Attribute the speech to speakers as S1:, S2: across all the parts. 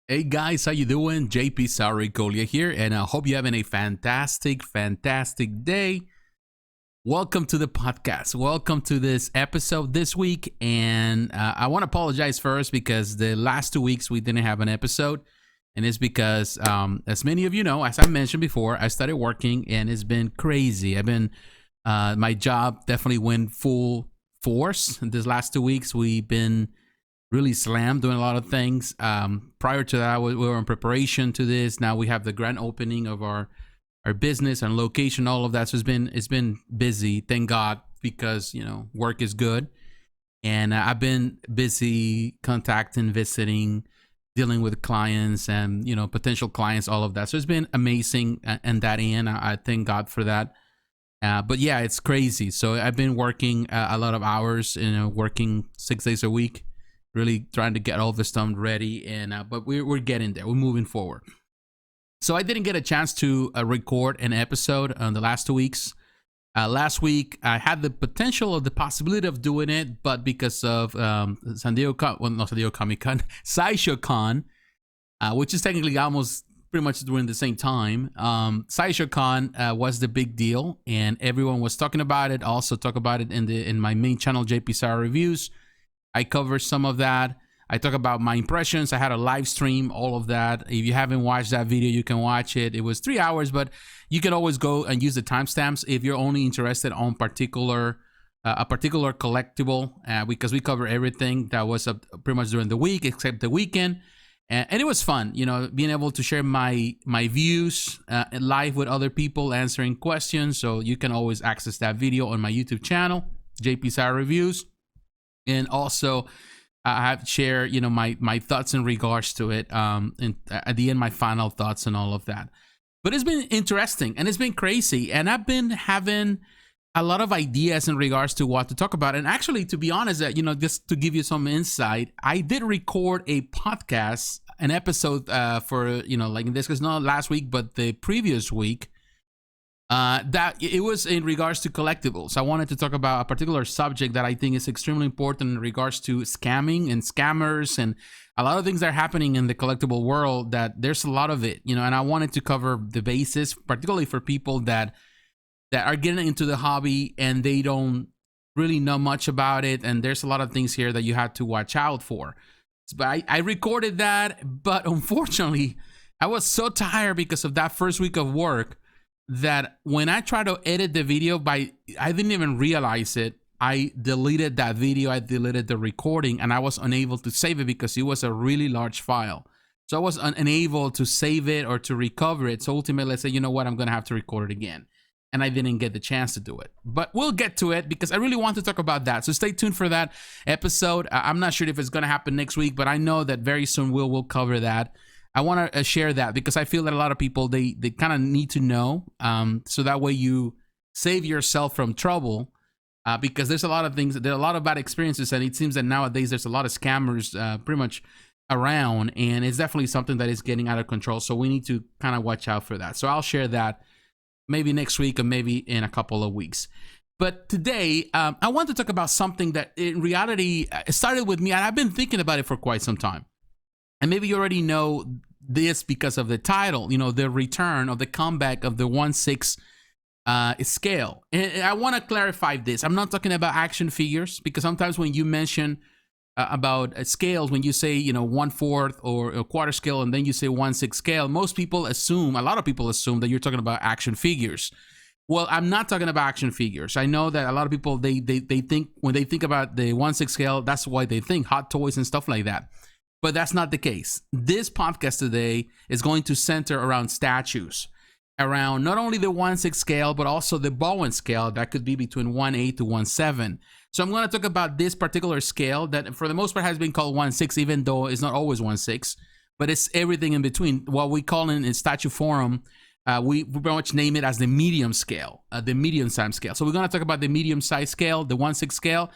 S1: Hey guys, how you doing? JP Saricolia here, and I hope you're having a fantastic day. Welcome to the podcast. Welcome to this episode this week, and I want to apologize first because the last 2 weeks we didn't have an episode, and it's because, as many of you know, as I mentioned before, I started working, and it's been crazy. My job definitely went full force. These last 2 weeks, we've been really slammed doing a lot of things. Prior to that, we were in preparation to this. Now we have the grand opening of our business and location, all of that. So it's been busy. Thank God, because work is good, and I've been busy contacting, visiting, dealing with clients and potential clients, all of that. So it's been amazing, and that end, I thank God for that. But yeah, it's crazy. So I've been working a lot of hours, working 6 days a week, really trying to get all this stuff ready, and but we're getting there. We're moving forward. So I didn't get a chance to record an episode on the last 2 weeks. Last week I had the potential of the possibility of doing it, but because of San Diego, not San Diego Comic Con, Sideshow Con, which is technically almost pretty much during the same time. Sideshow Con was the big deal, and everyone was talking about it. Also talk about it in my main channel, JP Sara Reviews. I cover some of that. I talk about my impressions. I had a live stream, all of that. If you haven't watched that video, you can watch it. It was 3 hours, but you can always go and use the timestamps if you're only interested on a particular collectible, because we cover everything that was up pretty much during the week except the weekend. And it was fun, being able to share my views live with other people, answering questions. So you can always access that video on my YouTube channel, JP Sara Reviews. And also, I have shared, my thoughts in regards to it. And at the end, my final thoughts and all of that. But it's been interesting and it's been crazy. And I've been having a lot of ideas in regards to what to talk about. And actually, to be honest, just to give you some insight, I did record a podcast, an episode for, like in this case, not last week, but the previous week. That it was in regards to collectibles. I wanted to talk about a particular subject that I think is extremely important in regards to scamming and scammers and a lot of things that are happening in the collectible world, that there's a lot of it, and I wanted to cover the basis, particularly for people that are getting into the hobby and they don't really know much about it. And there's a lot of things here that you have to watch out for. But I recorded that, but unfortunately, I was so tired because of that first week of work that when I tried to edit the video, I didn't even realize it. I deleted that video, I deleted the recording, and I was unable to save it because it was a really large file. So I was unable to save it or to recover it. So ultimately I said, you know what, I'm going to have to record it again. And I didn't get the chance to do it. But we'll get to it because I really want to talk about that. So stay tuned for that episode. I'm not sure if it's going to happen next week, but I know that very soon we'll cover that. I want to share that because I feel that a lot of people, they kind of need to know, so that way you save yourself from trouble, because there's a lot of things, there are a lot of bad experiences, and it seems that nowadays there's a lot of scammers pretty much around, and it's definitely something that is getting out of control. So we need to kind of watch out for that. So I'll share that maybe next week or maybe in a couple of weeks. But today, I want to talk about something that in reality started with me, and I've been thinking about it for quite some time. And maybe you already know this because of the title, the return of the comeback of the 1/6 scale. And I want to clarify this. I'm not talking about action figures, because sometimes when you mention about scales, when you say, 1/4 or a quarter scale, and then you say 1/6 scale, a lot of people assume that you're talking about action figures. Well, I'm not talking about action figures. I know that a lot of people, they think, when they think about the 1/6 scale, that's why they think hot toys and stuff like that. But that's not the case. This podcast today is going to center around statues, around not only the 1/6 scale, but also the Bowen scale that could be between 1/8 to 1/7. So I'm going to talk about this particular scale that for the most part has been called 1/6, even though it's not always 1/6, but it's everything in between. What we call in Statue Forum, we pretty much name it as the medium scale, the medium size scale. So we're going to talk about the medium size scale, the 1/6 scale,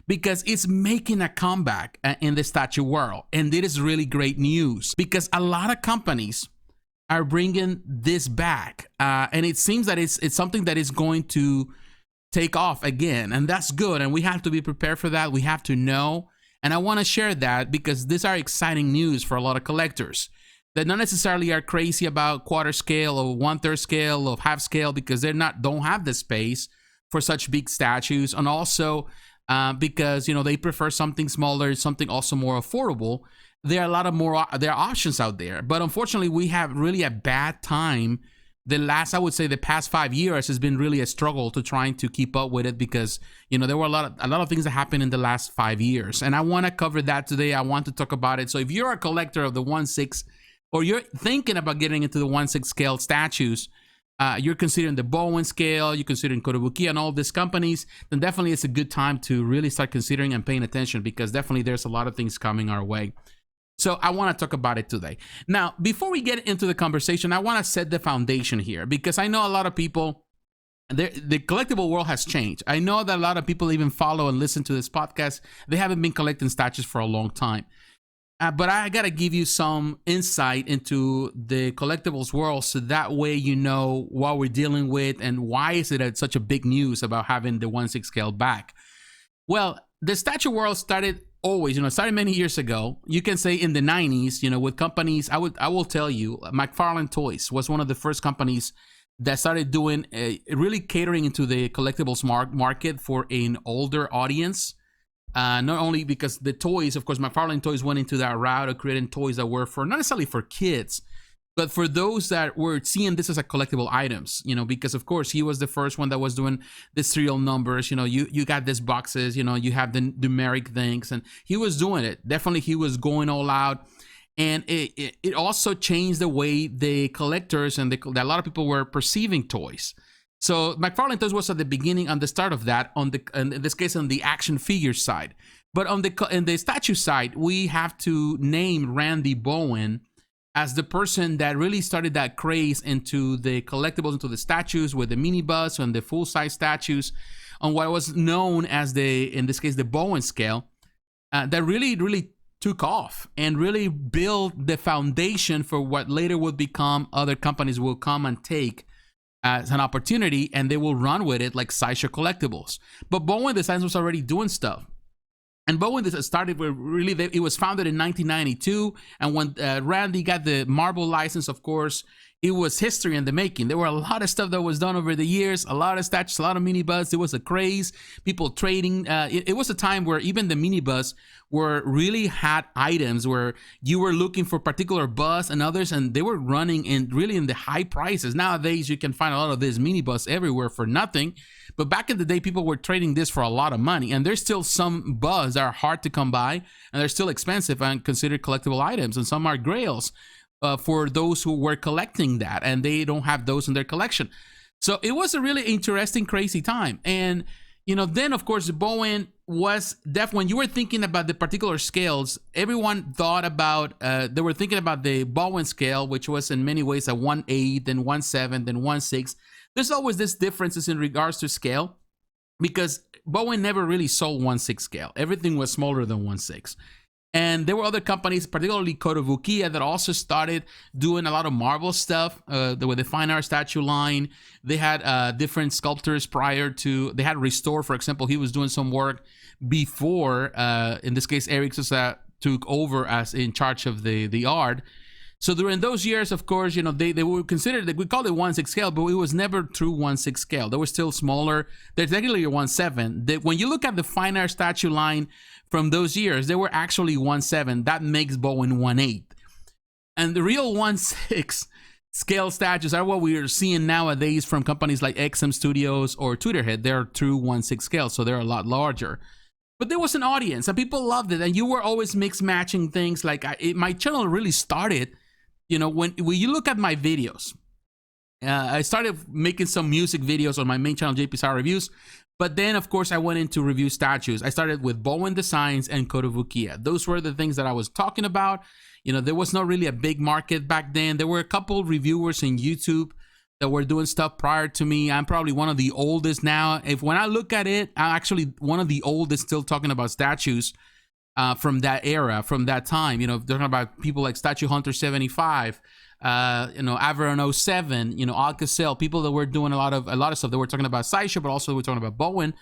S1: because it's making a comeback in the statue world. And it is really great news because a lot of companies are bringing this back. And it seems that it's something that is going to take off again. And that's good. And we have to be prepared for that. We have to know And I want to share that because these are exciting news for a lot of collectors that not necessarily are crazy about quarter scale or 1/3 scale or half scale, because don't have the space for such big statues, and also because they prefer something smaller, something also more affordable. There are a lot of there are options out there, but unfortunately we have really a bad time. I would say the past 5 years has been really a struggle to trying to keep up with it, because there were a lot of things that happened in the last 5 years, and I want to cover that today. I want to talk about it. So if you're a collector of the 1/6, or you're thinking about getting into the 1/6 scale statues, you're considering the Bowen scale, you're considering Kotobukiya and all these companies, then definitely it's a good time to really start considering and paying attention, because definitely there's a lot of things coming our way. So I want to talk about it today. Now, before we get into the conversation, I want to set the foundation here, because I know a lot of people, the collectible world has changed. I know that a lot of people even follow and listen to this podcast. They haven't been collecting statues for a long time. But I got to give you some insight into the collectibles world, so that way you know what we're dealing with and why is it such a big news about having the 1/6 scale back. Well, the statue world started started many years ago. You can say in the 90s, with companies. I will tell you, McFarlane Toys was one of the first companies that started doing really catering into the collectibles market for an older audience. Not only because the toys, of course, McFarlane Toys went into that route of creating toys that were not necessarily for kids, but for those that were seeing this as a collectible items, because of course he was the first one that was doing the serial numbers. You got these boxes, you have the numeric things, and he was doing it. Definitely he was going all out. And it also changed the way the collectors and a lot of people were perceiving toys. So McFarlane Toys was at the beginning, on the start of that, in this case on the action figure side. But on the statue side, we have to name Randy Bowen as the person that really started that craze into the collectibles, into the statues, with the mini bust and the full size statues, on what was known as in this case, the Bowen scale, that really took off and really built the foundation for what later would become other companies will come and take as an opportunity, and they will run with it, like Sideshow Collectibles. But Bowen Designs was already doing stuff. And Bowen started with it was founded in 1992. And when Randy got the marble license, of course, it was history in the making. There were a lot of stuff that was done over the years, a lot of statues, a lot of mini busts. It was a craze, people trading. It was a time where even the mini busts were really hot items, where you were looking for particular busts and others, and they were running in the high prices. Nowadays, you can find a lot of these mini busts everywhere for nothing. But back in the day, people were trading this for a lot of money. And there's still some busts that are hard to come by, and they're still expensive and considered collectible items. And some are grails for those who were collecting that, and they don't have those in their collection. So it was a really interesting, crazy time. And then of course Bowen was when you were thinking about the particular scales, everyone thought about they were thinking about the Bowen scale, which was in many ways a 1/8, then 1/7, then 1/6. There's always this differences in regards to scale, because Bowen never really sold 1/6 scale. Everything was smaller than 1/6. And there were other companies, particularly Kotobukiya, that also started doing a lot of marble stuff with the fine art statue line. They had different sculptors prior to. They had Restore, for example. He was doing some work before, in this case, Eric Sosa took over as in charge of the art. So during those years, of course, they were considered, we called it 1/6 scale, but it was never true 1/6 scale. They were still smaller. They're technically a 1/7. When you look at the fine art statue line from those years, they were actually 1/7. That makes Bowen 1/8. And the real 1/6 scale statues are what we are seeing nowadays from companies like XM Studios or Twitterhead. They're true 1/6 scale, so they're a lot larger. But there was an audience, and people loved it. And you were always mix-matching things. Like my channel really started, when you look at my videos. I started making some music videos on my main channel, JP Sauer Reviews. But then, of course, I went into review statues. I started with Bowen Designs and Kotobukiya. Those were the things that I was talking about. There was not really a big market back then. There were a couple reviewers in YouTube that were doing stuff prior to me. I'm probably one of the oldest now. When I look at it, I'm actually one of the oldest still talking about statues from that era, from that time. Talking about people like Statue Hunter 75, Averon 07, Alcacel, people that were doing a lot of stuff. They were talking about Sideshow, but also we're talking about Bowen.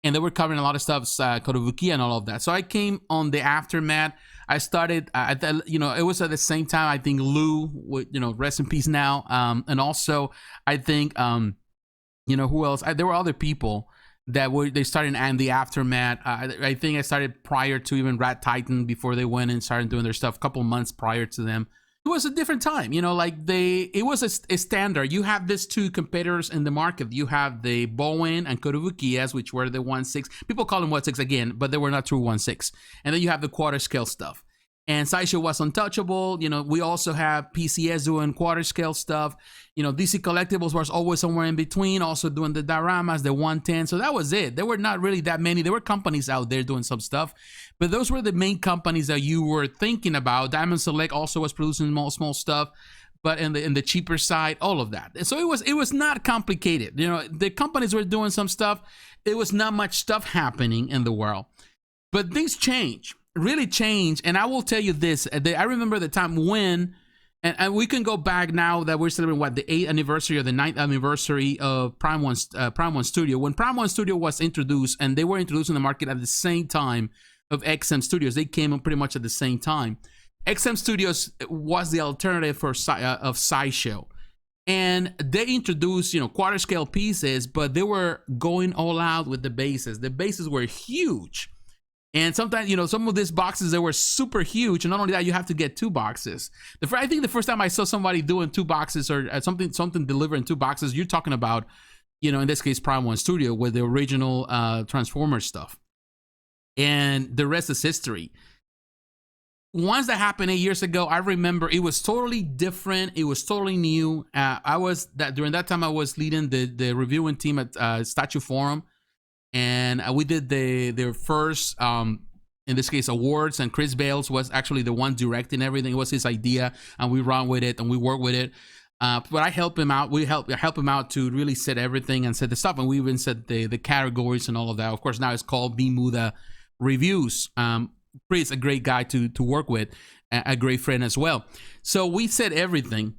S1: and they were covering a lot of stuff, Kotobukiya and all of that. So I came on the aftermath. I started, it was at the same time, I think Lou, rest in peace now. And also, I think, who else? There were other people that they started in the aftermath. I think I started prior to even Rat Titan, before they went and started doing their stuff a couple months prior to them. It was a different time, it was a standard. You have these two competitors in the market. You have the Bowen and Kotobukiyas, which were the 1/6. People call them 1/6 again, but they were not true 1/6. And then you have the quarter scale stuff. And Sideshow was untouchable. We also have PCS doing quarter scale stuff. DC Collectibles was always somewhere in between, also doing the dioramas, the 110. So that was it. There were not really that many. There were companies out there doing some stuff, but those were the main companies that you were thinking about. Diamond Select also was producing small stuff, but in the cheaper side, all of that. So it was not complicated. The companies were doing some stuff. It was not much stuff happening in the world, but things change. Really change. And I will tell you this, I remember the time when, and we can go back now that we're celebrating the 8th anniversary or the 9th anniversary of Prime One Studio. When Prime One Studio was introduced, and they were introduced in the market at the same time of XM Studios, they came in pretty much at the same time. XM Studios was the alternative of Sideshow, and they introduced quarter scale pieces, but they were going all out with the bases. The bases were huge. And sometimes, some of these boxes, they were super huge. And not only that, you have to get 2 boxes. I think the first time I saw somebody doing 2 boxes or something delivered in 2 boxes, you're talking about, in this case, Prime One Studio with the original Transformers stuff. And the rest is history. Once that happened 8 years ago, I remember it was totally different. It was totally new. During that time, I was leading the reviewing team at Statue Forum. And we did their first, in this case, awards. And Chris Bales was actually the one directing everything. It was his idea, and we ran with it and we worked with it. But I helped him out. We help him out to really set everything and set the stuff. And we even set the categories and all of that. Of course, now it's called B Muda Reviews. Chris, a great guy to work with, a great friend as well. So we set everything.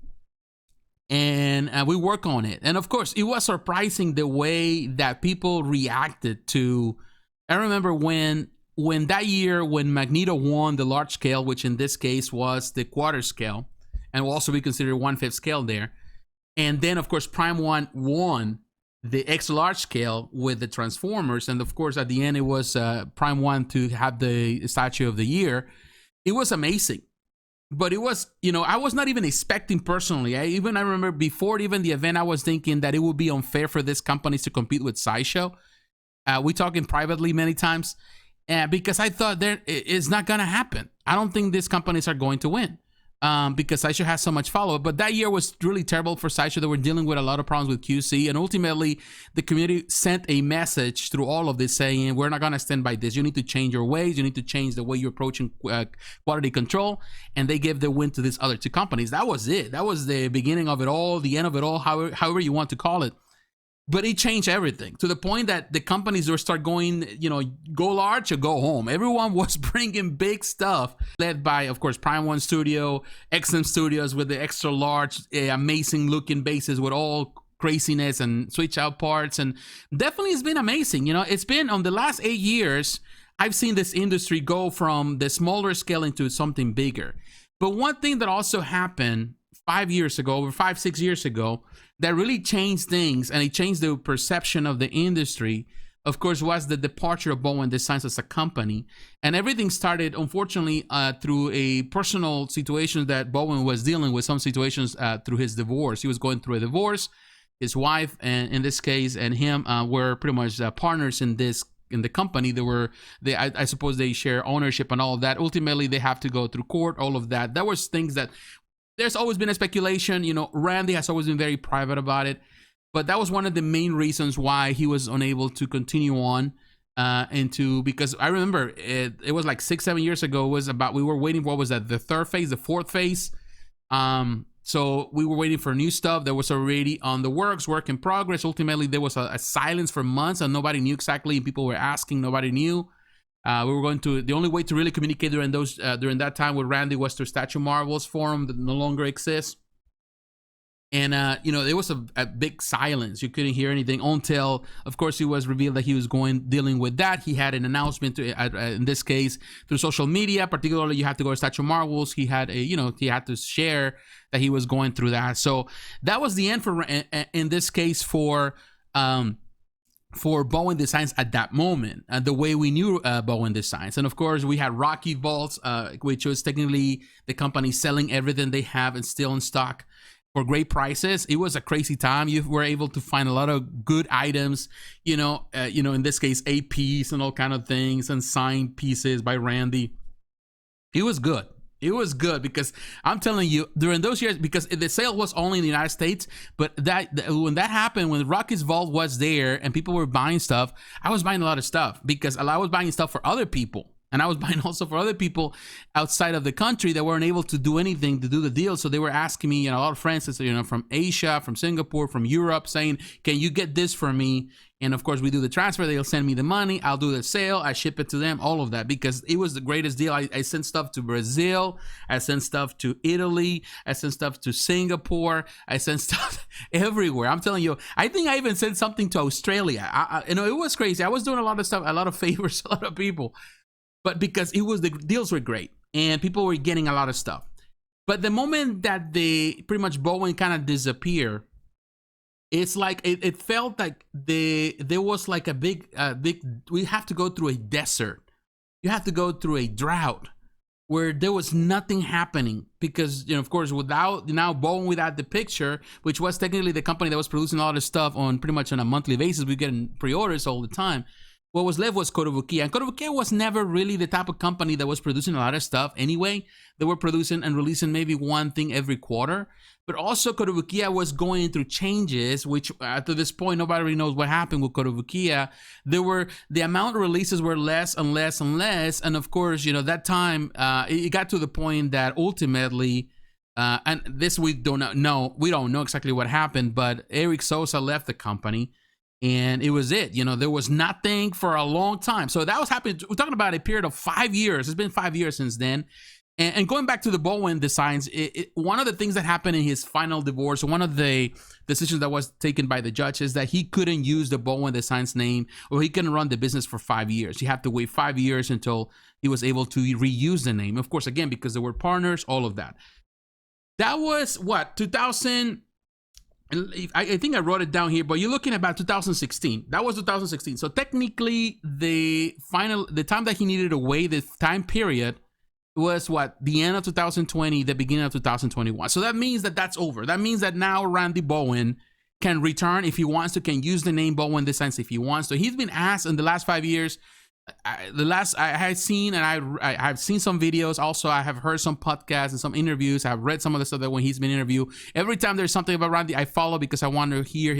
S1: And we work on it. And of course, it was surprising the way that people reacted to. I remember when that year, when Magneto won the large scale, which in this case was the quarter scale, and will also be considered 1/5 scale there. And then, of course, Prime One won the extra large scale with the Transformers. And of course, at the end, it was Prime One to have the statue of the year. It was amazing. But it was, I was not even expecting personally. I remember before even the event, I was thinking that it would be unfair for these companies to compete with Sideshow. We talking privately many times, because I thought it's not going to happen. I don't think these companies are going to win. Because Sideshow has so much follow-up. But that year was really terrible for Sideshow. They were dealing with a lot of problems with QC. And ultimately, the community sent a message through all of this saying, we're not going to stand by this. You need to change your ways. You need to change the way you're approaching quality control. And they gave the win to these other 2 companies. That was it. That was the beginning of it all, the end of it all, however you want to call it. But it changed everything to the point that the companies were start going, go large or go home. Everyone was bringing big stuff, led by, of course, Prime One Studio, XM Studios with the extra large, amazing looking bases with all craziness and switch out parts. And definitely it's been amazing. It's been on the last 8 years, I've seen this industry go from the smaller scale into something bigger. But one thing that also happened 5 years ago, over 5-6 years ago, that really changed things, and it changed the perception of the industry, of course, was the departure of Bowen Designs as a company. And everything started, unfortunately, through a personal situation that Bowen was dealing with, some situations through his divorce. He was going through a divorce. His wife, and in this case, and him were pretty much partners in the company. I suppose they share ownership and all of that. Ultimately, they have to go through court, all of that. That was things that there's always been a speculation. Randy has always been very private about it, but that was one of the main reasons why he was unable to continue on because I remember it was like 6-7 years ago. It was about, we were waiting for, what was that, the 3rd phase, the 4th phase. So we were waiting for new stuff that was already on the work in progress. Ultimately, there was a silence for months and nobody knew exactly. People were asking, nobody knew. The only way to really communicate during that time with Randy was through Statue Marvels forum that no longer exists. And there was a big silence. You couldn't hear anything until, of course, it was revealed that he was dealing with that. He had an announcement in this case through social media. Particularly, you have to go to Statue of Marvels. He had he had to share that he was going through that. So that was the end for in this case for Bowen Designs at that moment, the way we knew Bowen Designs. And of course, we had Rocky Vaults, which was technically the company selling everything they have and still in stock for great prices. It was a crazy time. You were able to find a lot of good items, in this case, APs and all kind of things, and signed pieces by Randy. It was good. It was good because I'm telling you, during those years, because the sale was only in the United States, but when that happened, when Rocky's Vault was there and people were buying stuff, I was buying a lot of stuff because I was buying stuff for other people. And I was buying also for other people outside of the country that weren't able to do anything to do the deal. So they were asking me, a lot of friends, from Asia, from Singapore, from Europe, saying, can you get this for me? And of course, we do the transfer. They'll send me the money. I'll do the sale. I ship it to them, all of that, because it was the greatest deal. I sent stuff to Brazil. I sent stuff to Italy. I sent stuff to Singapore. I sent stuff everywhere. I'm telling you, I think I even sent something to Australia. It was crazy. I was doing a lot of stuff, a lot of favors, a lot of people. But because the deals were great and people were getting a lot of stuff. But the moment that pretty much Bowen kind of disappeared, it's like it felt like there was like a big we have to go through a desert. You have to go through a drought where there was nothing happening because, of course, without the picture, which was technically the company that was producing all this stuff on pretty much on a monthly basis, we getting pre-orders all the time. What was left was Kotobukiya. And Kotobukiya was never really the type of company that was producing a lot of stuff anyway. They were producing and releasing maybe one thing every quarter. But also Kotobukiya was going through changes, which to this point, nobody really knows what happened with Kotobukiya. The amount of releases were less and less and less. And of course, that time, it got to the point that ultimately, and this we don't know exactly what happened, but Eric Sosa left the company. And it was it. There was nothing for a long time. So that was happening. We're talking about a period of 5 years. It's been 5 years since then. And going back to the Bowen Designs, one of the things that happened in his final divorce, one of the decisions that was taken by the judge is that he couldn't use the Bowen Designs name, or he couldn't run the business for 5 years. He had to wait 5 years until he was able to reuse the name. Of course, again, because they were partners, all of that. That was 2000. I think I wrote it down here, but you're looking at about 2016. That was 2016. So technically, the time that he needed to wait, the time period was the end of 2020, the beginning of 2021. So that means that that's over. That means that now Randy Bowen can return if he wants to, can use the name Bowen Designs if he wants to. He's been asked in the last 5 years. I had seen, and I've seen some videos. Also, I have heard some podcasts and some interviews. I've read some of the stuff that when he's been interviewed. Every time there's something about Randy, I follow because I want to hear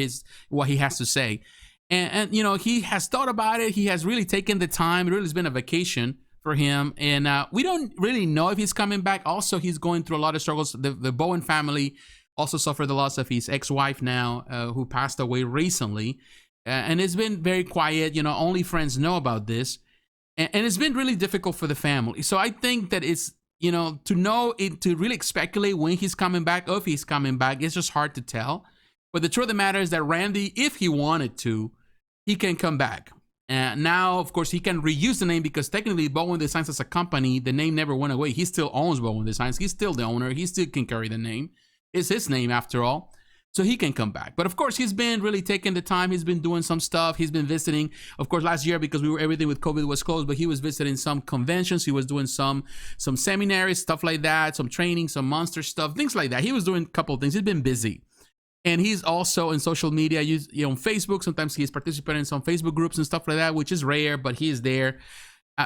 S1: what he has to say. And he has thought about it. He has really taken the time. It really has been a vacation for him. And we don't really know if he's coming back. Also, he's going through a lot of struggles. The Bowen family also suffered the loss of his ex-wife now, who passed away recently. And it's been very quiet. Only friends know about this. And it's been really difficult for the family. So I think that it's, to really speculate when he's coming back, or if he's coming back, it's just hard to tell. But the truth of the matter is that Randy, if he wanted to, he can come back. And now, of course, he can reuse the name because technically Bowen Designs as a company, the name never went away. He still owns Bowen Designs. He's still the owner. He still can carry the name. It's his name after all. So he can come back. But of course, he's been really taking the time. He's been doing some stuff. He's been visiting. Of course, last year, because everything with COVID was closed, but he was visiting some conventions. He was doing some seminaries, stuff like that, some training, some monster stuff, things like that. He was doing a couple of things. He's been busy. And he's also in social media, on Facebook. Sometimes he's participating in some Facebook groups and stuff like that, which is rare, but he is there.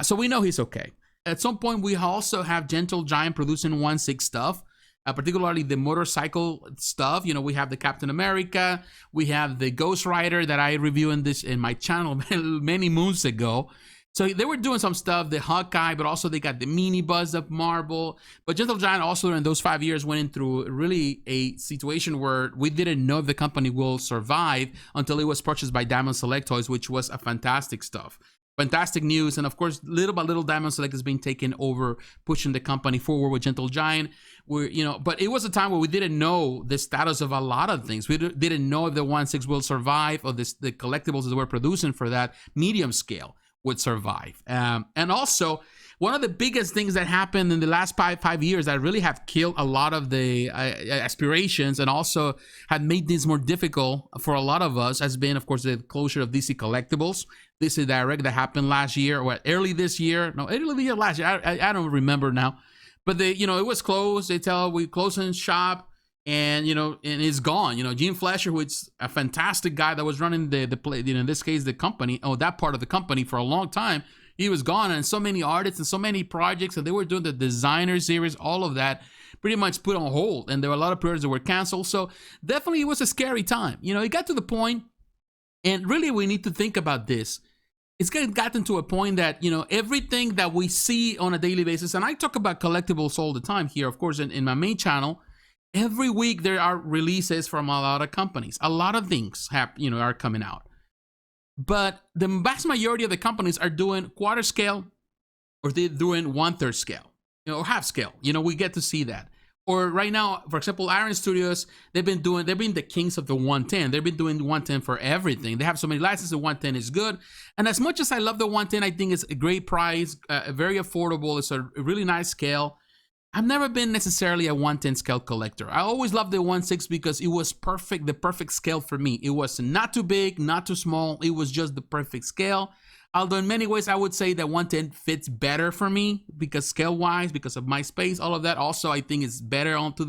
S1: So we know he's okay. At some point, we also have Gentle Giant producing 1/6 stuff. Particularly the motorcycle stuff. We have the Captain America. We have the Ghost Rider that I reviewed in my channel many moons ago. So they were doing some stuff, the Hawkeye, but also they got the Mini Buzz of Marvel. But Gentle Giant also in those 5 years went through really a situation where we didn't know if the company will survive until it was purchased by Diamond Select Toys, which was a fantastic stuff. Fantastic news. And of course, little by little, Diamond Select is being taken over, pushing the company forward with Gentle Giant. But it was a time where we didn't know the status of a lot of things. We didn't know if the 1.6 will survive, or the collectibles that we're producing for that medium scale would survive. And also, one of the biggest things that happened in the last five years that really have killed a lot of the aspirations, and also had made things more difficult for a lot of us, has been, of course, the closure of DC Collectibles. DC Direct that happened last year, or early this year. No, early the year last year. I don't remember now. But it was closed. They tell we closing shop, and and it's gone. Gene Fleischer, who is a fantastic guy that was running the play, in this case the company, that part of the company for a long time. He was gone, and so many artists and so many projects, and they were doing the designer series, all of that pretty much put on hold, and there were a lot of projects that were canceled. So definitely it was a scary time. It got to the point, and really we need to think about this. It's gotten to a point that, everything that we see on a daily basis, and I talk about collectibles all the time here, of course, in my main channel. Every week there are releases from a lot of companies. A lot of things are coming out. But the vast majority of the companies are doing quarter scale, or they're doing 1/3 scale, or half scale. We get to see that. Or right now, for example, Iron Studios, they've been the kings of the 110. They've been doing 110 for everything. They have so many licenses. 110 is good. And as much as I love the 110, I think it's a great price, very affordable. It's a really nice scale. I've never been necessarily a 110 scale collector. I always loved the 1.6 because it was perfect, the perfect scale for me. It was not too big, not too small. It was just the perfect scale. Although in many ways, I would say that 110 fits better for me because scale-wise, because of my space, all of that. Also, I think it's better onto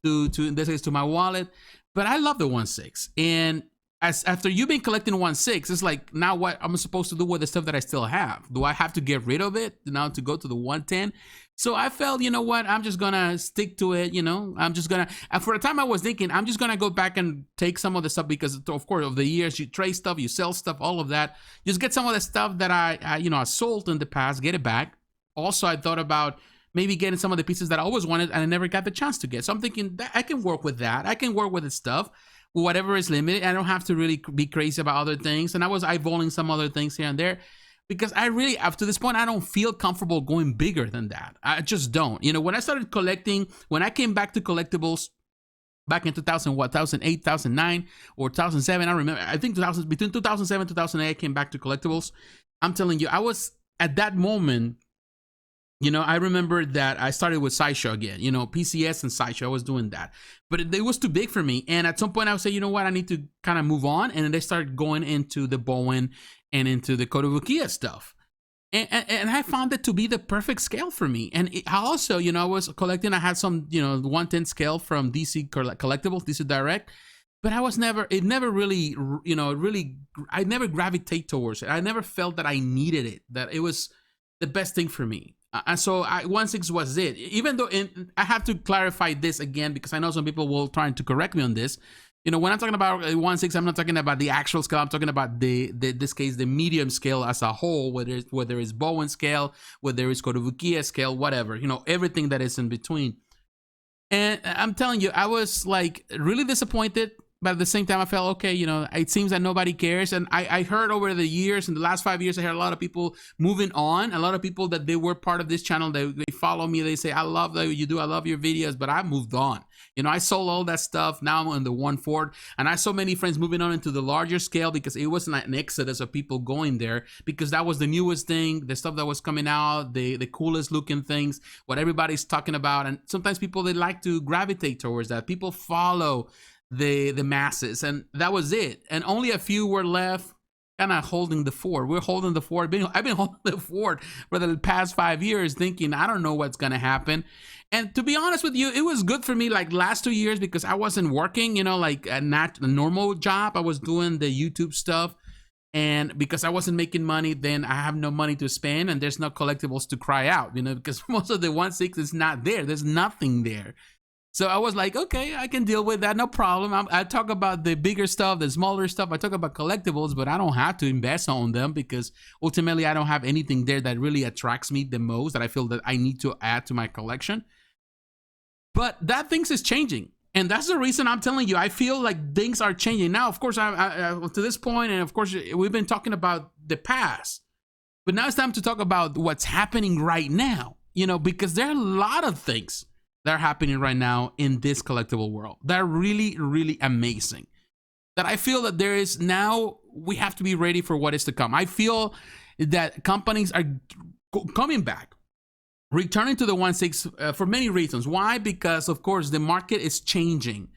S1: in this case, to my wallet. But I love the 1.6. And after you've been collecting 1.6, it's like, now what am I supposed to do with the stuff that I still have? Do I have to get rid of it now to go to the 110? So I felt, what, I'm just gonna stick to it. I'm just gonna, for a time I was thinking, I'm just gonna go back and take some of the stuff, because of course, of the years, you trade stuff, you sell stuff, all of that. Just get some of the stuff that I sold in the past, get it back. Also, I thought about maybe getting some of the pieces that I always wanted and I never got the chance to get. So I'm thinking that I can work with that. I can work with the stuff, whatever is limited. I don't have to really be crazy about other things. And I was eyeballing some other things here and there, because I really, up to this point, I don't feel comfortable going bigger than that. I just don't. When I started collecting, when I came back to collectibles back in 2008, 2009, or 2007, I remember, I think between 2007 and 2008, I came back to collectibles. I'm telling you, I was, at that moment, I remember that I started with Sideshow again, PCS and Sideshow. I was doing that, but it was too big for me. And at some point I would say, what, I need to kind of move on. And then they started going into the Bowen and into the Kotobukiya stuff. And I found it to be the perfect scale for me. And I also, I was collecting, I had some, 110 scale from DC Collectibles, DC Direct, but I never gravitate towards it. I never felt that I needed it, that it was the best thing for me. And so 1.6 was it. Even though, I have to clarify this again, because I know some people will try to correct me on this. When I'm talking about 1.6, I'm not talking about the actual scale. I'm talking about this case, the medium scale as a whole, whether it's Bowen scale, whether it's Kotobukiya scale, whatever, everything that is in between. And I'm telling you, I was like really disappointed. But at the same time, I felt, okay, it seems that nobody cares. And I heard over the years, in the last 5 years, I heard a lot of people moving on. A lot of people that they were part of this channel, they follow me. They say, I love what you do. I love your videos. But I moved on. I sold all that stuff. Now I'm in the 1/4. And I saw many friends moving on into the larger scale, because it wasn't an exodus of people going there, because that was the newest thing, the stuff that was coming out, the coolest looking things, what everybody's talking about. And sometimes people, they like to gravitate towards that. People follow the masses, and that was it. And only a few were left kind of holding the fort. We're holding the fort. I've been holding the fort for the past 5 years, thinking I don't know what's gonna happen. And to be honest with you, it was good for me, like last 2 years, because I wasn't working, like a normal job. I was doing the YouTube stuff, and because I wasn't making money, then I have no money to spend, and there's no collectibles to cry out, because most of the 1.6 is not there. There's nothing there. So I was like, okay, I can deal with that, no problem. I talk about the bigger stuff, the smaller stuff. I talk about collectibles, but I don't have to invest on them, because ultimately I don't have anything there that really attracts me the most, that I feel that I need to add to my collection. But that things is changing. And that's the reason I'm telling you, I feel like things are changing. Now, of course, I to this point, and of course, we've been talking about the past. But now it's time to talk about what's happening right now, because there are a lot of things that are happening right now in this collectible world. They're really, really amazing. That I feel that there is now, we have to be ready for what is to come. I feel that companies are coming back, returning to the 1/6 for many reasons. Why? Because of course the market is changing.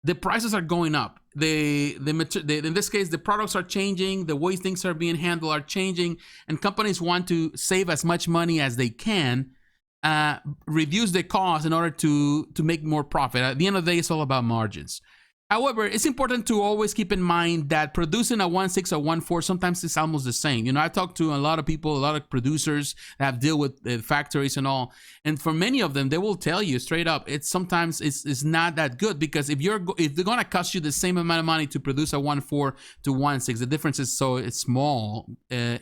S1: The prices are going up. In this case, the products are changing. The way things are being handled are changing, and companies want to save as much money as they can, reduce the cost in order to make more profit. At the end of the day, it's all about margins. However, it's important to always keep in mind that producing a 1/6 or 1/4 sometimes it's almost the same. You know, I talked to a lot of people, a lot of producers that have dealt with factories and all, and for many of them, they will tell you straight up, it's sometimes it's not that good, because if they're gonna cost you the same amount of money to produce a 1/4 to 1/6, the difference is so small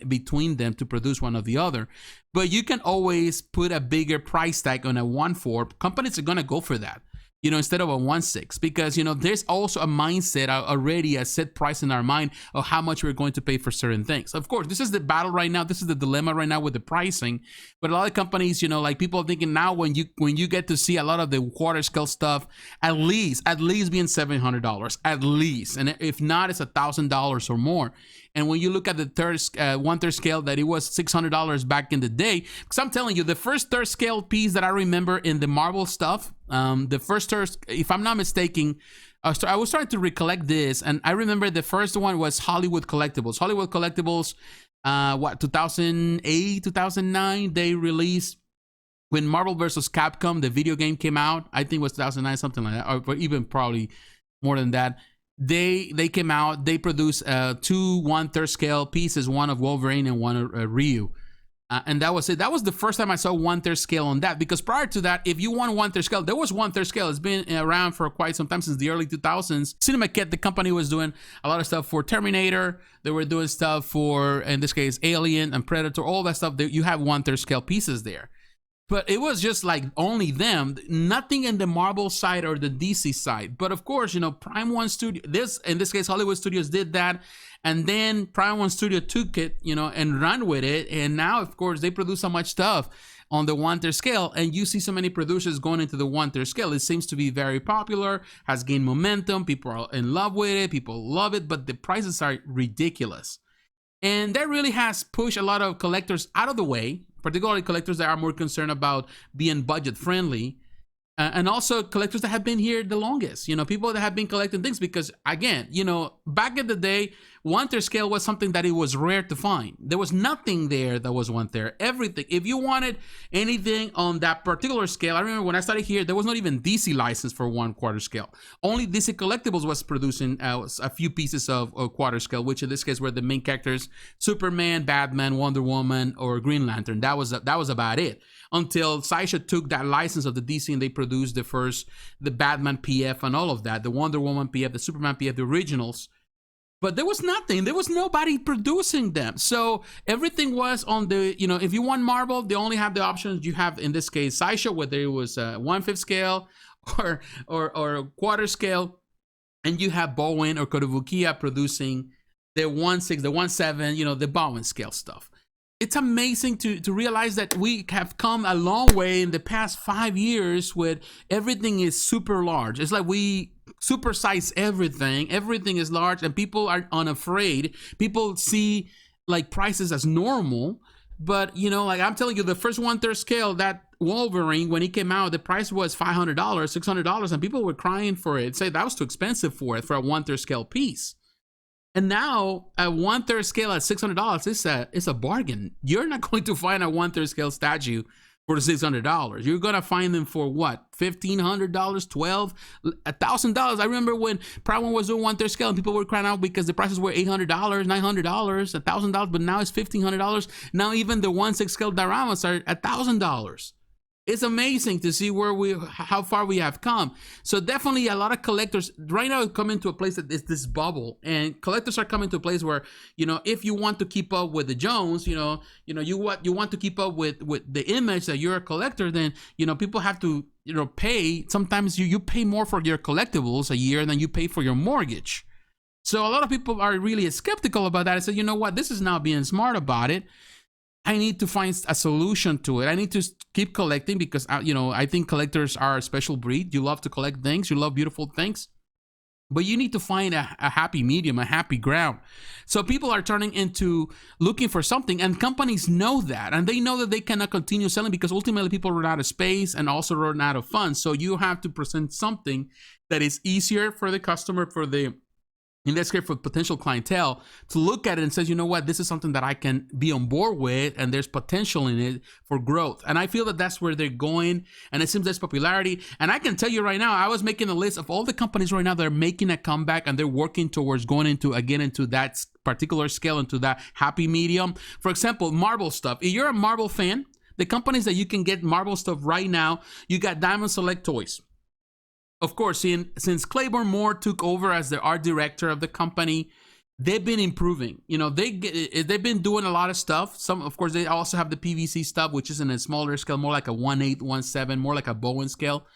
S1: between them to produce one or the other. But you can always put a bigger price tag on a 1/4. Companies are gonna go for that, you know, instead of a 1/6, because, you know, there's also a mindset already, a set price in our mind of how much we're going to pay for certain things. Of course, this is the battle right now. This is the dilemma right now with the pricing. But a lot of companies, you know, like people are thinking now, when you get to see a lot of the quarter scale stuff, at least being $700, at least, and if not, it's $1,000 or more. And when you look at the 1/3 scale, that it was $600 back in the day, because I'm telling you, the first 1/3 scale piece that I remember in the Marvel stuff, the first 1/3, if I'm not mistaken, I was trying to recollect this, and I remember the first one was Hollywood Collectibles. Hollywood Collectibles, 2008, 2009, they released, when Marvel vs. Capcom, the video game, came out. I think it was 2009, something like that, or even probably more than that. They came out, they produced 2 1/3 scale pieces, one of Wolverine and one of Ryu. And that was it. That was the first time I saw 1/3 scale on that, because prior to that, if you want 1/3 scale, there was 1/3 scale. It's been around for quite some time, since the early 2000s. CinemaKit, the company, was doing a lot of stuff for Terminator. They were doing stuff for, in this case, Alien and Predator, all that stuff. You have 1/3 scale pieces there. But it was just like only them, nothing in the Marvel side or the DC side. But of course, you know, Prime One Studio, in this case, Hollywood Studios did that. And then Prime One Studio took it, you know, and ran with it. And now, of course, they produce so much stuff on the 1/3 scale. And you see so many producers going into the 1/3 scale. It seems to be very popular, has gained momentum. People are in love with it. People love it. But the prices are ridiculous. And that really has pushed a lot of collectors out of the way, particularly collectors that are more concerned about being budget friendly, and also collectors that have been here the longest, you know, people that have been collecting things, because again, you know, back in the day, 1/3 scale was something that it was rare to find. There was nothing there that was 1/3. Everything, if you wanted anything on that particular scale, I remember when I started here, there was not even DC license for 1/4 scale. Only DC Collectibles was producing a few pieces of 1/4 scale, which in this case were the main characters: Superman, Batman, Wonder Woman, or Green Lantern. That was about it, until Sideshow took that license of the DC and they produced the Batman PF and all of that, the Wonder Woman PF, the Superman PF, the originals. But there was nothing. There was nobody producing them. So everything was on the, you know, if you want Marvel, they only have the options you have, in this case, Sideshow, whether it was 1/5 scale or 1/4 scale. And you have Bowen or Kotobukiya producing the 1/6, the 1/7, you know, the Bowen scale stuff. It's amazing to realize that we have come a long way in the past 5 years with everything is super large. It's like we supersize everything. Everything is large and people are unafraid. People see like prices as normal. But, you know, like I'm telling you, the first 1/3 scale, that Wolverine, when he came out, the price was $500, $600, and people were crying for it. Say that was too expensive for a 1/3 scale piece. And now a 1/3 scale at $600, it's a bargain. You're not going to find a 1/3 scale statue for $600. You're gonna find them for what? $1,500, $1,200, $1,000. I remember when Prime One was doing 1/3 scale and people were crying out because the prices were $800, $900, $1,000, but now it's $1,500. Now even the 1/6 scale dioramas are $1,000. It's amazing to see how far we have come. So definitely a lot of collectors right now coming to a place that is this bubble, and collectors are coming to a place where, you know, if you want to keep up with the Jones, you want to keep up with the image that you're a collector, then, you know, people have to, you know, pay. Sometimes you pay more for your collectibles a year than you pay for your mortgage. So a lot of people are really skeptical about that. I said, you know what, this is not being smart about it. I need to find a solution to it. I need to keep collecting because, I think collectors are a special breed. You love to collect things, you love beautiful things, but you need to find a happy medium, a happy ground. So people are turning into looking for something, and companies know that, and they know that they cannot continue selling because ultimately people run out of space and also run out of funds. So you have to present something that is easier for the customer, in this case for potential clientele, to look at it and says, you know what, this is something that I can be on board with, and there's potential in it for growth. And I feel that that's where they're going, and it seems there's popularity. And I can tell you right now, I was making a list of all the companies right now that are making a comeback, and they're working towards going into that particular scale, into that happy medium. For example, Marvel stuff. If you're a Marvel fan, the companies that you can get Marvel stuff right now, you got Diamond Select Toys. Of course, since Claiborne Moore took over as the art director of the company, they've been improving. They've been doing a lot of stuff. Of course, they also have the PVC stuff, which is in a smaller scale, more like a 1/8, 1/7, more like a Bowen scale.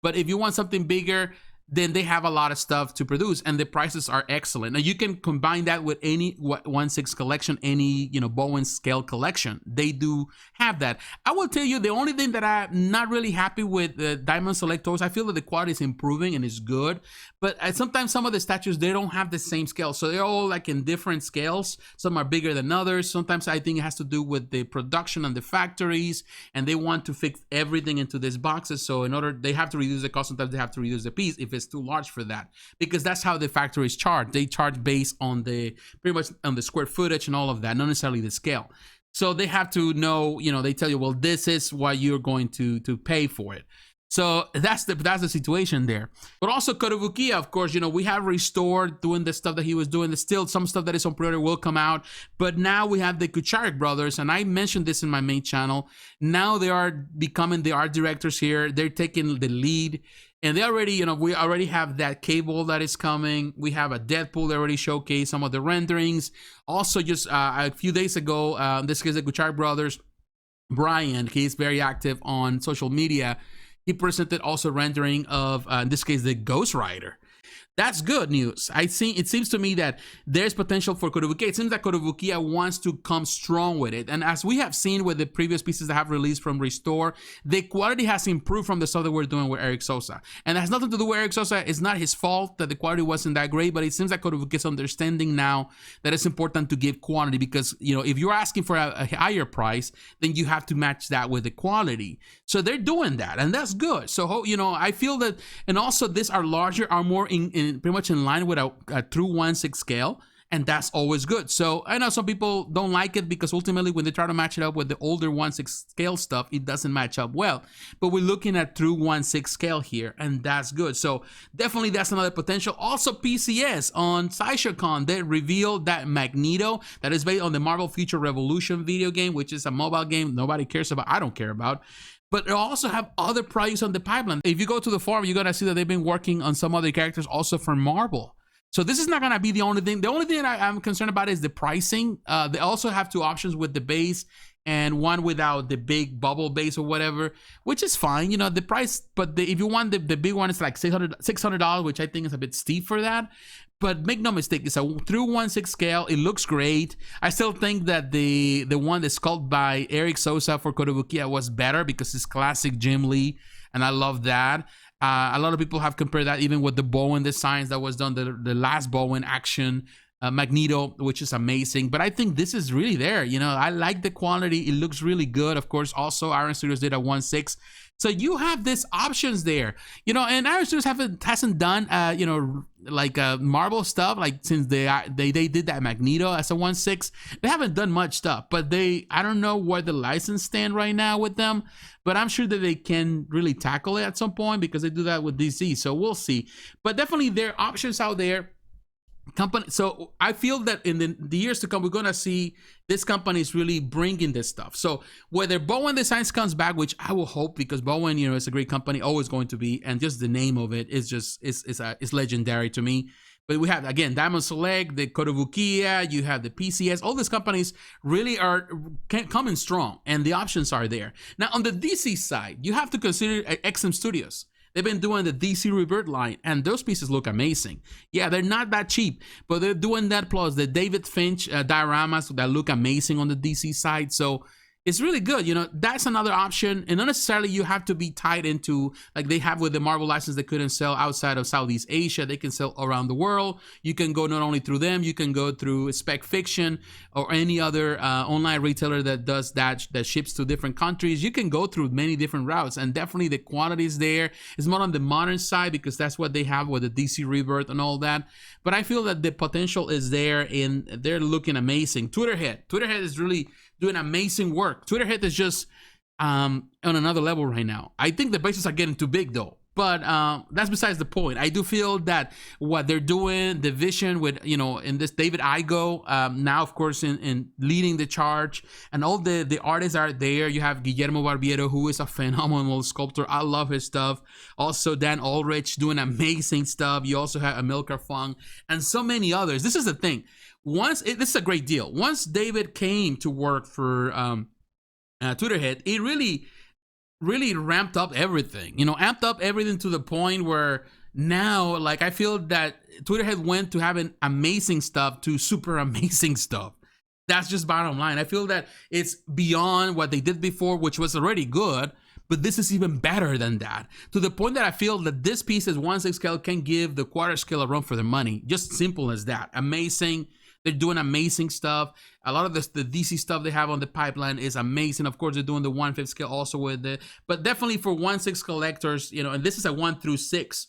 S1: But if you want something bigger, then they have a lot of stuff to produce, and the prices are excellent. Now you can combine that with any 1/6 collection, any Bowen scale collection. They do have that. I will tell you, the only thing that I'm not really happy with the Diamond Select Toys, I feel that the quality is improving and is good, but sometimes some of the statues, they don't have the same scale, so they're all like in different scales. Some are bigger than others. Sometimes I think it has to do with the production and the factories, and they want to fix everything into these boxes. So they have to reduce the cost. Sometimes they have to reduce the piece if it's too large for that, because that's how the factories charge. They charge based on pretty much on the square footage and all of that, not necessarily the scale. So they have to know, they tell you, well, this is what you're going to pay for it. So that's the situation there. But also Kotobukiya, of course, we have restored doing the stuff that he was doing. There's still some stuff that is on pre-order will come out. But now we have the Kucharik brothers, and I mentioned this in my main channel. Now they are becoming the art directors here. They're taking the lead. And they already, we already have that Cable that is coming. We have a Deadpool that already showcased some of the renderings. Also, just a few days ago, in this case, the Kucharik brothers, Brian, he's very active on social media. He presented also rendering of, in this case, the Ghost Rider. That's good news. It seems to me that there's potential for Kotobukiya. It seems that Kotobukiya wants to come strong with it. And as we have seen with the previous pieces that have released from Restore, the quality has improved from the stuff that we're doing with Eric Sosa. And it has nothing to do with Eric Sosa. It's not his fault that the quality wasn't that great, but it seems like Kotobukiya is understanding now that it's important to give quantity, because, if you're asking for a higher price, then you have to match that with the quality. So they're doing that, and that's good. So, I feel that, and also these are larger, are more in pretty much in line with a true 1/6 scale, and that's always good. So I know some people don't like it because ultimately when they try to match it up with the older 1/6 scale stuff, it doesn't match up well. But we're looking at true 1/6 scale here, and that's good. So definitely that's another potential. Also PCS on SaishoCon, they revealed that Magneto that is based on the Marvel Future Revolution video game, which is a mobile game nobody cares about. I don't care about. But they also have other projects on the pipeline. If you go to the forum, you're going to see that they've been working on some other characters also for Marvel. So this is not going to be the only thing. The only thing that I'm concerned about is the pricing. They also have two options with the base and one without the big bubble base or whatever, which is fine. The price, but if you want the big one, it's like $600, which I think is a bit steep for that. But make no mistake, it's a true 1/6 scale. It looks great. I still think that the one that's sculpted by Eric Sosa for Kotobukiya was better because it's classic Jim Lee, and I love that. A lot of people have compared that even with the Bowen designs that was done, the last Bowen action Magneto, which is amazing. But I think this is really there. I like the quality. It looks really good. Of course, also Iron Studios did a 1/6. So you have these options there, and Iron Studios hasn't done, like Marvel stuff, like since they did that Magneto as a 1/6. They haven't done much stuff, but I don't know where the license stand right now with them, but I'm sure that they can really tackle it at some point because they do that with DC. So we'll see. But definitely there are options out there. So I feel that in the years to come, we're gonna see this company is really bringing this stuff. So whether Bowen Designs comes back, which I will hope, because Bowen, is a great company, always going to be, and just the name of it is just is legendary to me. But we have, again, Diamond Select, the Kotobukiya, you have the PCS. All these companies really are coming strong, and the options are there. Now on the DC side, you have to consider XM Studios. They've been doing the DC Rebirth line, and those pieces look amazing. Yeah, they're not that cheap, but they're doing that plus the David Finch dioramas that look amazing on the DC side. So it's really good. That's another option. And not necessarily you have to be tied into, like they have with the Marvel license, they couldn't sell outside of Southeast Asia. They can sell around the world. You can go not only through them, you can go through Spec Fiction or any other online retailer that does that ships to different countries. You can go through many different routes, and definitely the quantity is there. It's more on the modern side because that's what they have with the DC Rebirth and all that. But I feel that the potential is there, and they're looking amazing. Twitterhead is really doing amazing work. Twitterhead is just on another level right now. I think the bases are getting too big though, but that's besides the point. I do feel that what they're doing, the vision with, in this David Igo, now of course in leading the charge, and all the artists are there. You have Guillermo Barbiero, who is a phenomenal sculptor. I love his stuff. Also Dan Ulrich doing amazing stuff. You also have Amilcar Fung and so many others. This is the thing. This is a great deal. Once David came to work for Twitterhead, it really ramped up everything. Amped up everything to the point where now, like, I feel that Twitterhead went to having amazing stuff to super amazing stuff. That's just bottom line. I feel that it's beyond what they did before, which was already good, but this is even better than that. To the point that I feel that this piece is 1/6 scale can give the quarter scale a run for their money. Just simple as that. Amazing. They're doing amazing stuff. A lot of the DC stuff they have on the pipeline is amazing. Of course, they're doing the 1/5 scale also with it. But definitely for 1/6 collectors, and this is a 1 through 6,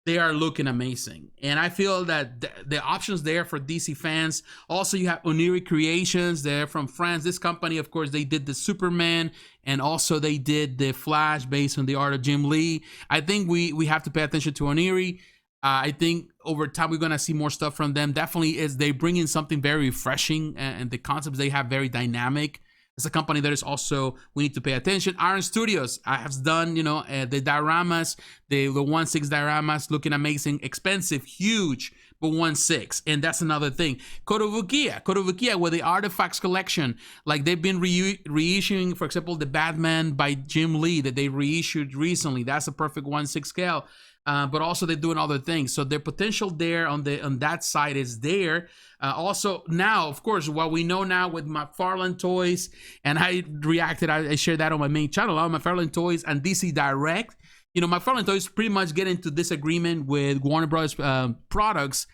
S1: they are looking amazing. And I feel that the options there for DC fans. Also, you have Oniri Creations. They're from France. This company, of course, they did the Superman, and also they did the Flash based on the art of Jim Lee. I think we have to pay attention to Oniri. I think over time we're gonna see more stuff from them. Definitely is they bring in something very refreshing, and the concepts they have very dynamic. It's a company that is also, we need to pay attention. Iron Studios, I have done, the dioramas, the 1/6 dioramas looking amazing, expensive, huge, but 1/6, and that's another thing. Kotobukiya with the Artifacts collection, like they've been reissuing, for example, the Batman by Jim Lee that they reissued recently. That's a perfect 1/6 scale. But also they're doing other things, so their potential there on that side is there. Also now, of course, what we know now with McFarlane Toys, and I shared that on my main channel, McFarlane Toys and DC Direct. McFarlane Toys pretty much get into disagreement with Warner Bros. Products.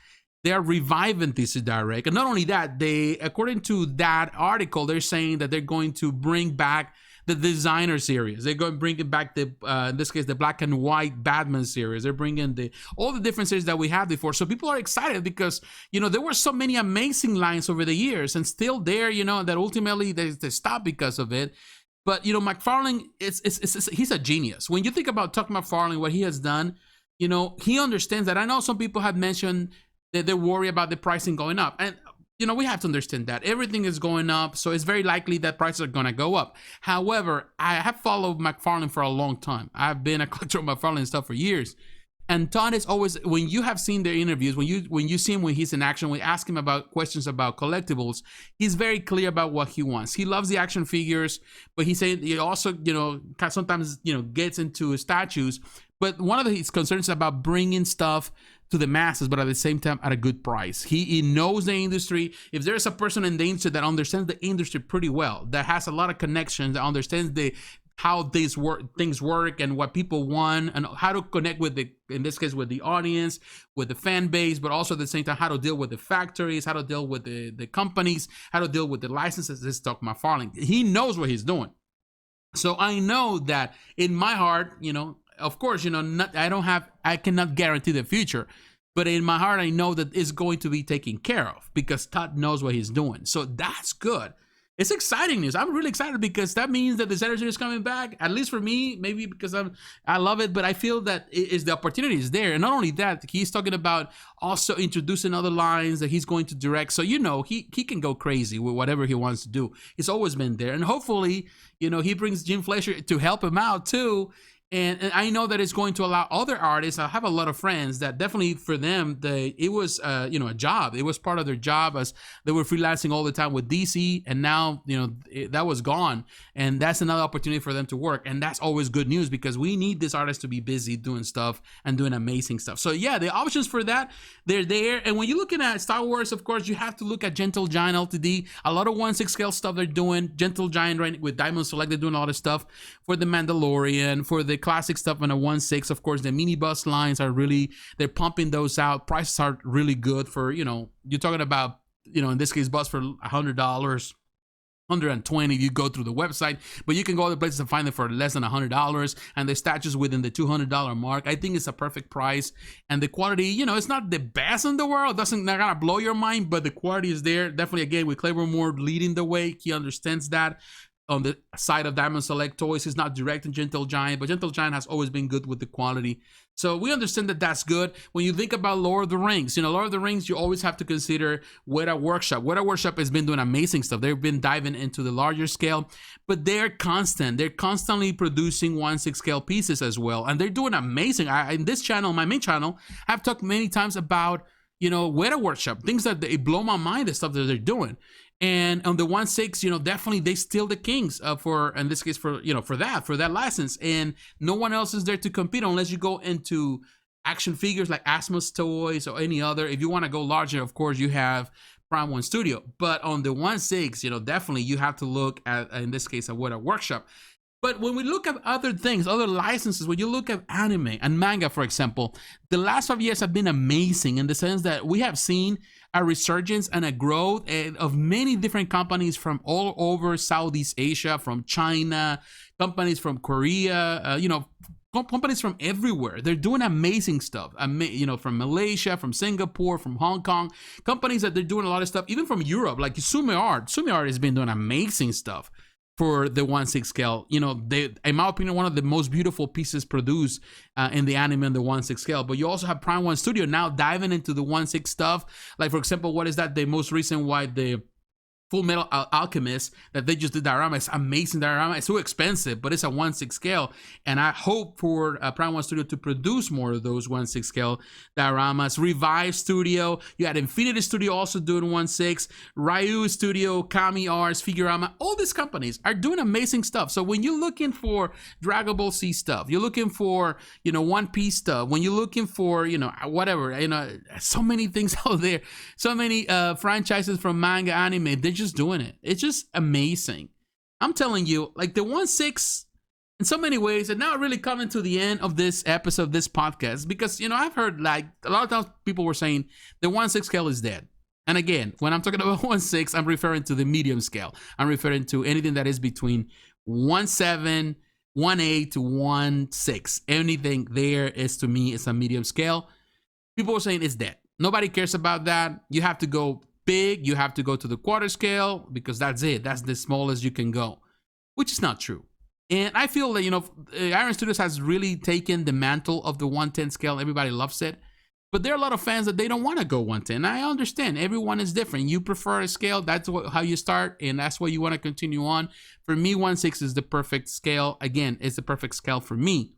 S1: They are reviving DC Direct, and not only that, according to that article, they're saying that they're going to bring back the Designer series. They're going to bring it back, in this case, the Black and White Batman series. They're bringing all the different series that we had before. So people are excited because, there were so many amazing lines over the years, and still there, that ultimately they stopped because of it. But, McFarlane, he's a genius. When you think about Tuck McFarlane, what he has done, he understands that. I know some people have mentioned that they worry about the pricing going up. And we have to understand that everything is going up, so it's very likely that prices are going to go up. However, I have followed McFarlane for a long time. I've been a collector of McFarlane stuff for years. And Todd is always, when you have seen their interviews, when you see him when he's in action, we ask him about questions about collectibles, he's very clear about what he wants. He loves the action figures, but he also, sometimes, gets into statues. But one of his concerns is about bringing stuff to the masses, but at the same time at a good price. He knows the industry. If there's a person in the industry that understands the industry pretty well, that has a lot of connections, that understands how things work and what people want, and how to connect with in this case, with the audience, with the fan base, but also at the same time, how to deal with the factories, how to deal with the companies, how to deal with the licenses. This is Tuck McFarlane. He knows what he's doing. So I know that in my heart, of course, I cannot guarantee the future, but in my heart, I know that it's going to be taken care of because Todd knows what he's doing. So that's good. It's exciting news. I'm really excited because that means that the Designer series is coming back, at least for me, maybe because I love it, but I feel that the opportunity is there. And not only that, he's talking about also introducing other lines that he's going to direct. So, he can go crazy with whatever he wants to do. He's always been there. And hopefully, he brings Jim Fleischer to help him out too. And I know that it's going to allow other artists. I have a lot of friends that definitely for them, it was a job. It was part of their job as they were freelancing all the time with DC, and now that was gone, and that's another opportunity for them to work, and that's always good news because we need these artists to be busy doing stuff and doing amazing stuff. So yeah, the options for that, they're there. And when you're looking at Star Wars, of course, you have to look at Gentle Giant Ltd. A lot of 1/6 scale stuff they're doing. Gentle Giant right with Diamond Select, they're doing a lot of stuff for the Mandalorian, for the classic stuff on a 1/6. Of course, the minibus lines are really, they're pumping those out. Prices are really good for, you're talking about, in this case, bus for $100. 120 if you go through the website, but you can go other places and find them for less than $100, and the statues within the $200 mark. I think it's a perfect price, and the quality, it's not the best in the world. Doesn't not gonna blow your mind, but the quality is there. Definitely, again, with Claymore Moore leading the way, he understands that. On the side of Diamond Select Toys, he's not direct in Gentle Giant, but Gentle Giant has always been good with the quality. So we understand that that's good. When you think about Lord of the Rings, Lord of the Rings, you always have to consider Weta Workshop. Weta Workshop has been doing amazing stuff. They've been diving into the larger scale, but they're constant. They're constantly producing 1/6 scale pieces as well, and they're doing amazing. In this channel, my main channel, I've talked many times about Weta Workshop, things that they blow my mind, the stuff that they're doing. And on the 1/6, definitely they steal the kings for, in this case, for that license, and no one else is there to compete unless you go into action figures like Asmus Toys or any other. If you want to go larger, of course, you have Prime One Studio, but on the 1/6, definitely you have to look at, in this case, at Weta Workshop. But when we look at other things, other licenses, when you look at anime and manga, for example, the last 5 years have been amazing in the sense that we have seen a resurgence and a growth of many different companies from all over Southeast Asia, from China, companies from Korea, companies from everywhere. They're doing amazing stuff, from Malaysia, from Singapore, from Hong Kong, companies that they're doing a lot of stuff, even from Europe, like Sume Art. Sume Art has been doing amazing stuff for the 1/6 scale. They, in my opinion, one of the most beautiful pieces produced in the anime on the 1/6 scale. But you also have Prime One Studio now diving into the 1/6 stuff. Like, for example, what is that? The most recent one, the Full Metal Alchemist that they just did diorama. It's amazing diorama. It's so expensive, but it's a 1/6 scale, and I hope for Prime One Studio to produce more of those 1/6 scale dioramas. Revive Studio, you had Infinity Studio also doing 1/6, Ryu Studio, Kami Arts, Figurama. All these companies are doing amazing stuff. So when you're looking for Dragon Ball Z stuff, you're looking for One Piece stuff, when you're looking for whatever, so many things out there, so many franchises from manga, anime. They're just doing it. It's just amazing. I'm telling you, like the 1/6, in so many ways, and now really coming to the end of this episode of this podcast, because I've heard like a lot of times people were saying the 1/6 scale is dead. And again, when I'm talking about 1/6, I'm referring to the medium scale. I'm referring to anything that is between 1/7, 1/8 to 1/6. Anything there is, to me, is a medium scale. People were saying it's dead. Nobody cares about that. You have to go big, you have to go to the quarter scale because that's it. That's the smallest you can go, which is not true. And I feel that, Iron Studios has really taken the mantle of the 1/10 scale. Everybody loves it. But there are a lot of fans that they don't want to go 1/10. I understand. Everyone is different. You prefer a scale. That's how you start, and that's what you want to continue on. For me, 1/6 is the perfect scale. Again, it's the perfect scale for me.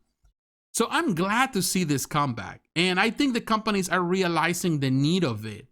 S1: So I'm glad to see this comeback. And I think the companies are realizing the need of it,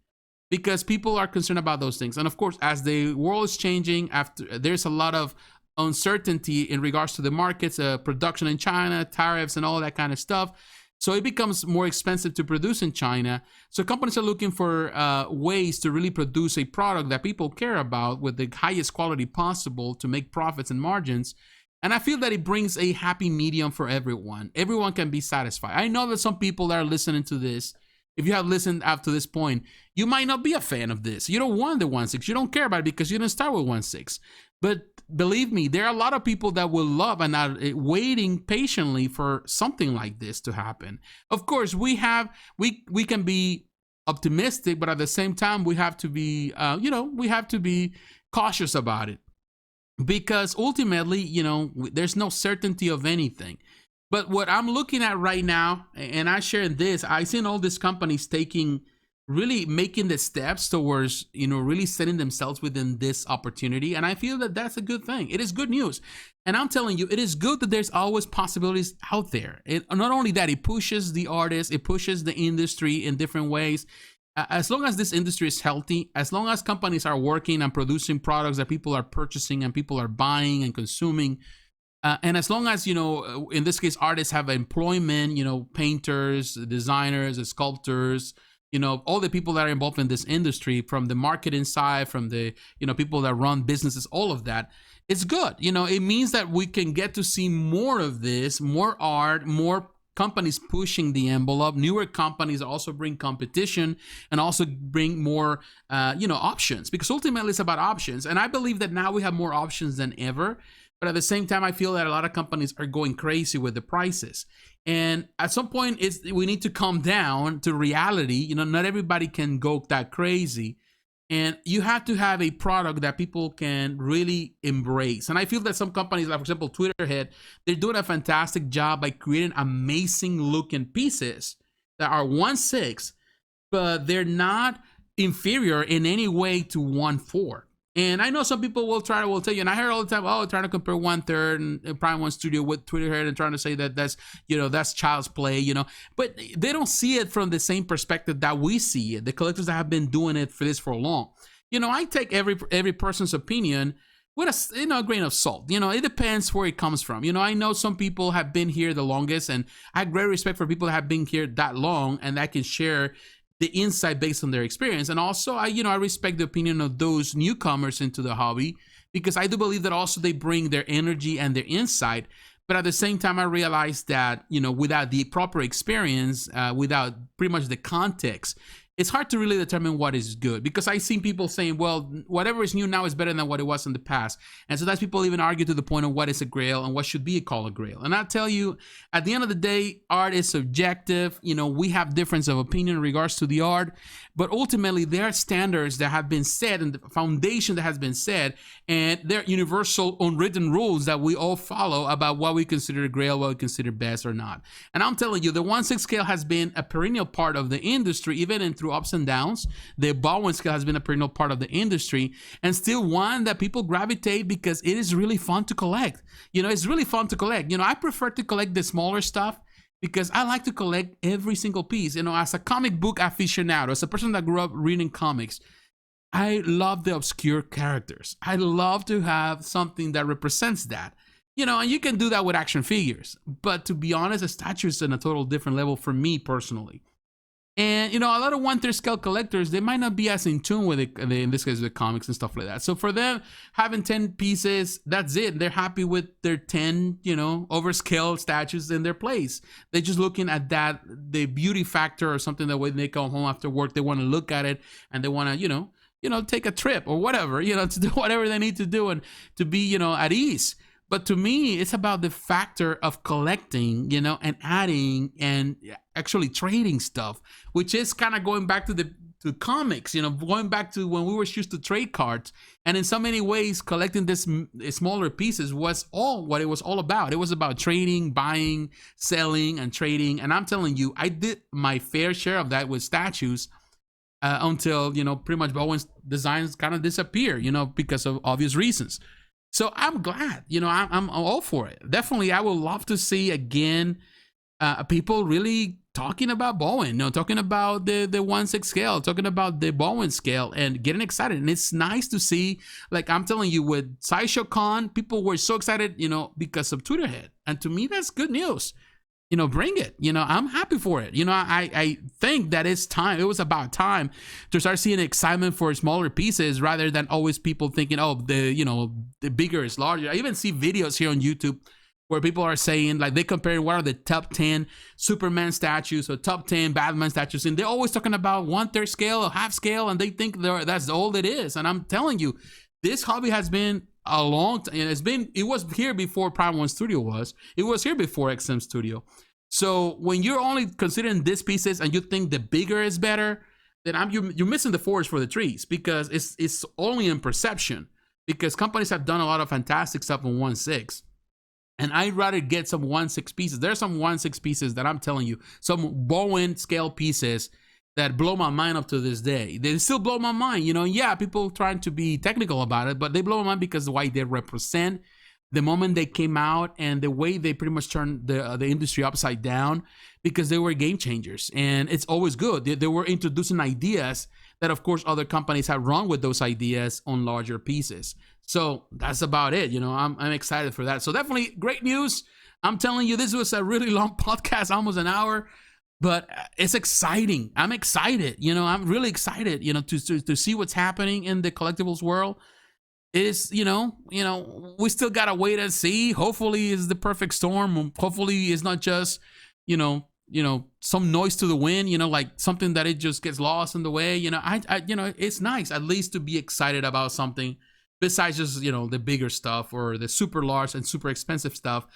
S1: because people are concerned about those things. And of course, as the world is changing, there's a lot of uncertainty in regards to the markets, production in China, tariffs, and all that kind of stuff. So it becomes more expensive to produce in China. So companies are looking for ways to really produce a product that people care about with the highest quality possible to make profits and margins. And I feel that it brings a happy medium for everyone. Everyone can be satisfied. I know that some people that are listening to this, if you have listened up to this point, you might not be a fan of this. You don't want the 1/6. You don't care about it because you didn't start with 1/6. But believe me, there are a lot of people that will love and are waiting patiently for something like this to happen. Of course, we can be optimistic, but at the same time, we have to be, we have to be cautious about it, because ultimately, there's no certainty of anything. But what I'm looking at right now, and I share this, I've seen all these companies taking really making the steps towards, really setting themselves within this opportunity. And I feel that that's a good thing. It is good news. And I'm telling you, it is good that there's always possibilities out there. Not only that, it pushes the artists, it pushes the industry in different ways. As long as this industry is healthy, as long as companies are working and producing products that people are purchasing and people are buying and consuming, and as long as, in this case, artists have employment, painters, designers, sculptors, all the people that are involved in this industry, from the marketing side, from the, people that run businesses, all of that, it's good. It means that we can get to see more of this, more art, more companies pushing the envelope. Newer companies also bring competition and also bring more, options, because ultimately it's about options. And I believe that now we have more options than ever. But at the same time, I feel that a lot of companies are going crazy with the prices. And at some point, we need to calm down to reality. Not everybody can go that crazy. And you have to have a product that people can really embrace. And I feel that some companies, like for example, Twitterhead, they're doing a fantastic job by creating amazing looking pieces that are 1/6, but they're not inferior in any way to 1/4. And I know some people will tell you, and I hear all the time, trying to compare 1/3 and Prime One Studio with Twitterhead and trying to say that that's child's play, but they don't see it from the same perspective that we see it. The collectors that have been doing it for long. I take every person's opinion with a grain of salt. It depends where it comes from. I know some people have been here the longest, and I have great respect for people that have been here that long and that can share the insight based on their experience. And also, I respect the opinion of those newcomers into the hobby, because I do believe that also they bring their energy and their insight. But at the same time, I realize that, without the proper experience, without pretty much the context, it's hard to really determine what is good, because I've seen people saying, well, whatever is new now is better than what it was in the past. And sometimes people even argue to the point of what is a grail and what should be called a grail. And I tell you, at the end of the day, art is subjective. We have difference of opinion in regards to the art, but ultimately there are standards that have been set and the foundation that has been set, and there are universal unwritten rules that we all follow about what we consider a grail, what we consider best or not. And I'm telling you, the 1/6 scale has been a perennial part of the industry, even in through ups and downs. The Baldwin scale has been a perennial part of the industry, and still one that people gravitate because it is really fun to collect. It's really fun to collect. I prefer to collect the smaller stuff because I like to collect every single piece. As a comic book aficionado, as a person that grew up reading comics, I love the obscure characters. I love to have something that represents that. And you can do that with action figures. But to be honest, a statue is on a total different level for me personally. And, a lot of 1/3 scale collectors, they might not be as in tune with it, in this case, with comics and stuff like that. So for them, having 10 pieces, that's it. They're happy with their 10, overscale statues in their place. They're just looking at that, the beauty factor or something, that when they go home after work, they want to look at it and they want to, take a trip or whatever, to do whatever they need to do and to be, at ease. But to me, it's about the factor of collecting, and adding and actually trading stuff, which is kind of going back to comics, going back to when we were used to trade cards. And in so many ways, collecting this smaller pieces was all what it was all about. It was about trading, buying, selling, and trading. And I'm telling you, I did my fair share of that with statues until, pretty much Baldwin's designs kind of disappear, because of obvious reasons. So I'm glad, I'm all for it. Definitely, I would love to see again people really talking about Baldwin, talking about the 1/6 scale, talking about the Baldwin scale, and getting excited. And it's nice to see, like I'm telling you, with Sideshow Con, people were so excited, because of Twitterhead. And to me, that's good news. Bring it. I'm happy for it. I think that it's time. It was about time to start seeing excitement for smaller pieces rather than always people thinking, oh, the bigger is larger. I even see videos here on YouTube where people are saying, like, they compare what are the top 10 Superman statues or top 10 Batman statues, and they're always talking about 1/3 scale or half scale, and they think that's all it is. And I'm telling you, this hobby has been a long time. It was here before Prime One Studio was. It was here before XM Studio. So when you're only considering these pieces and you think the bigger is better, then you're missing the forest for the trees, because it's only in perception. Because companies have done a lot of fantastic stuff in 1/6. And I'd rather get some 1/6 pieces. There's some 1/6 pieces that I'm telling you, some Baldwin scale pieces that blow my mind up to this day. They still blow my mind, you know. Yeah, people trying to be technical about it, but they blow my mind because of why they represent. The moment they came out and the way they pretty much turned the industry upside down, because they were game changers, and it's always good. They were introducing ideas that, of course, other companies have run with those ideas on larger pieces. So that's about it. You know, I'm excited for that. So definitely great news. I'm telling you, this was a really long podcast, almost an hour, but it's exciting. I'm excited. You know, I'm really excited, you know, to see what's happening in the collectibles world. Is, you know, we still gotta wait and see. Hopefully it's the perfect storm. Hopefully it's not just, you know, some noise to the wind, you know, like something that it just gets lost in the way. You know, I you know, it's nice at least to be excited about something besides just, you know, the bigger stuff or the super large and super expensive stuff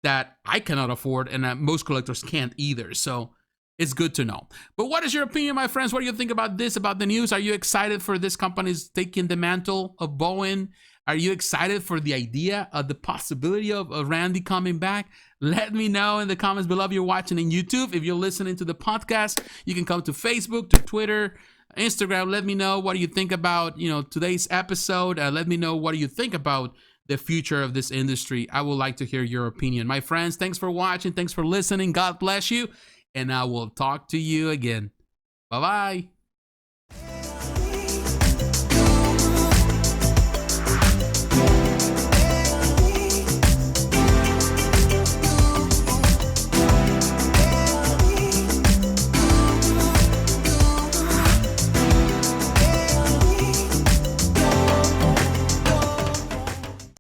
S1: that I cannot afford and that most collectors can't either. So it's good to know. But what is your opinion, my friends? What do you think about this, about the news? Are you excited for this company's taking the mantle of Bowen? Are you excited for the idea of the possibility of Randy coming back? Let me know in the comments below if you're watching in YouTube. If you're listening to the podcast, you can come to Facebook, to Twitter, Instagram. Let me know what do you think about, you know, today's episode. Let me know what do you think about the future of this industry. I would like to hear your opinion. My friends, thanks for watching. Thanks for listening. God bless you. And I will talk to you again. Bye-bye.